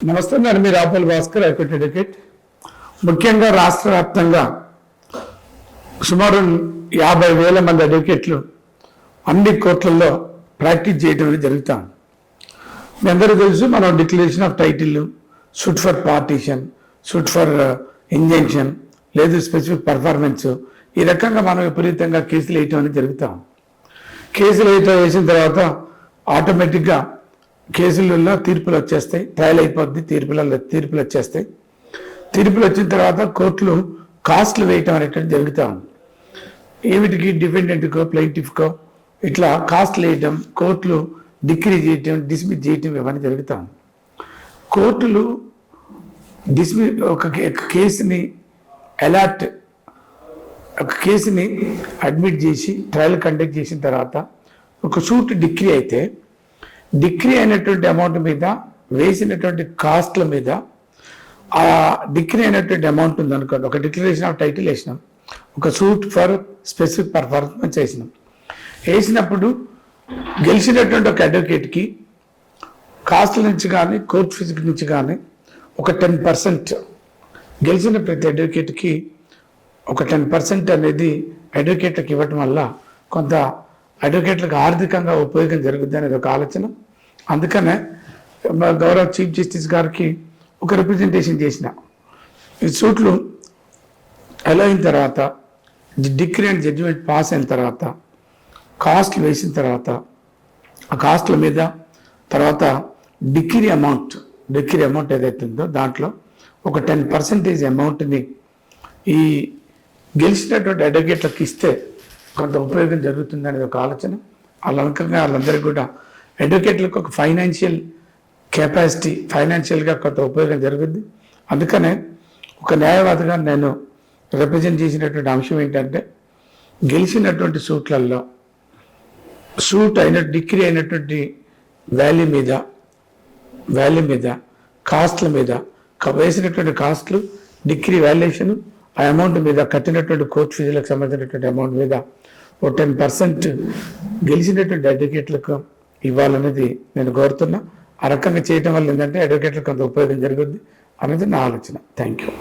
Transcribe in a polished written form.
నమస్తే, నేను మీ Rapal Bhaskar, high court advocate. ముఖ్యంగా రాష్ట్ర వ్యాప్తంగా సుమారు 50,000 మంది అడ్వకేట్లు అన్ని కోర్టులలో ప్రాక్టీస్ చేయడం అనేది జరుగుతాం. మీ అందరూ తెలుసు, మనం declaration of title, suit for partition, suit for injunction, లేదు స్పెసిఫిక్ పర్ఫార్మెన్స్, ఈ రకంగా మనం విపరీతంగా కేసులు వేయటం అనేది జరుగుతాం. కేసులు వేసిన తర్వాత ఆటోమేటిక్గా కేసులలో తీర్పులు వచ్చేస్తాయి, ట్రయల్ అయిపోద్ది, తీర్పులు వచ్చేస్తాయి. తీర్పులు వచ్చిన తర్వాత కోర్టులు కాస్ట్లు వేయటం అనేటువంటి జరుగుతూ ఉంది. ఏమిటికి? డిఫెండెంట్కో ప్లెయింటిఫ్కో ఇట్లా కాస్ట్లు వేయటం, కోర్టులు డిక్రీ చేయటం, డిస్మిస్ చేయటం, ఇవన్నీ జరుగుతూ ఉంది. కోర్టులు ఒక కేసుని ఒక కేసుని అడ్మిట్ చేసి ట్రయల్ కండక్ట్ చేసిన తర్వాత ఒక సూట్ డిక్రీ అయితే, డిక్రీ అయినటువంటి అమౌంట్ మీద వేసినటువంటి కాస్ట్ల మీద ఆ డిక్రీ అయినటువంటి అమౌంట్ ఉంది అనుకోండి. ఒక డిక్లరేషన్ ఆఫ్ టైటిల్ వేసినాం, ఒక సూట్ ఫర్ స్పెసిఫిక్ పర్ఫార్మెన్స్ వేసినప్పుడు గెలిచినటువంటి ఒక అడ్వకేట్కి కాస్ట్ల నుంచి కానీ కోర్ట్ ఫీజు నుంచి కానీ ఒక 10%, గెలిచిన ప్రతి అడ్వకేట్కి ఒక 10% అనేది అడ్వకేట్లకు ఇవ్వటం వల్ల కొంత అడ్వకేట్లకు ఆర్థికంగా ఉపయోగం జరుగుద్ది అనేది ఒక ఆలోచన. అందుకనే గౌరవ చీఫ్ జస్టిస్ గారికి ఒక రిప్రజెంటేషన్ చేసిన. ఈ సూట్లు అలా అయిన తర్వాత, డిక్రీ అండ్ జడ్జిమెంట్ పాస్ అయిన తర్వాత, కాస్ట్లు వేసిన తర్వాత, ఆ కాస్ట్ల మీద తర్వాత డిక్రీ అమౌంట్ ఏదైతే ఉందో దాంట్లో ఒక 10% అమౌంట్ని ఈ గెలిచినటువంటి అడ్వకేట్లకు ఇస్తే కొంత ఉపయోగం జరుగుతుంది అనేది ఒక ఆలోచన. అలాంకగా వాళ్ళందరికీ కూడా అడ్వకేట్లకు ఒక ఫైనాన్షియల్ కెపాసిటీ, ఫైనాన్షియల్గా కొంత ఉపయోగం జరుగుద్ది. అందుకనే ఒక న్యాయవాదిగా నేను రిప్రజెంట్ చేసినటువంటి అంశం ఏంటంటే, గెలిచినటువంటి సూట్లలో డిక్రీ అయినటువంటి వాల్యూ మీద కాస్ట్ల మీద వేసినటువంటి కాస్ట్లు, డిక్రీ వాల్యుయేషన్, ఆ అమౌంట్ మీద కట్టినటువంటి కోర్టు ఫీజులకు సంబంధించినటువంటి అమౌంట్ మీద ఒక 10% గెలిచినటువంటి అడ్వకేట్లకు ఇవ్వాలనేది నేను కోరుతున్నా. ఆ రకంగా చేయటం వల్ల ఏంటంటే అడ్వకేట్లకు కొంత ఉపయోగం జరుగుద్ది అనేది నా ఆలోచన. Thank you.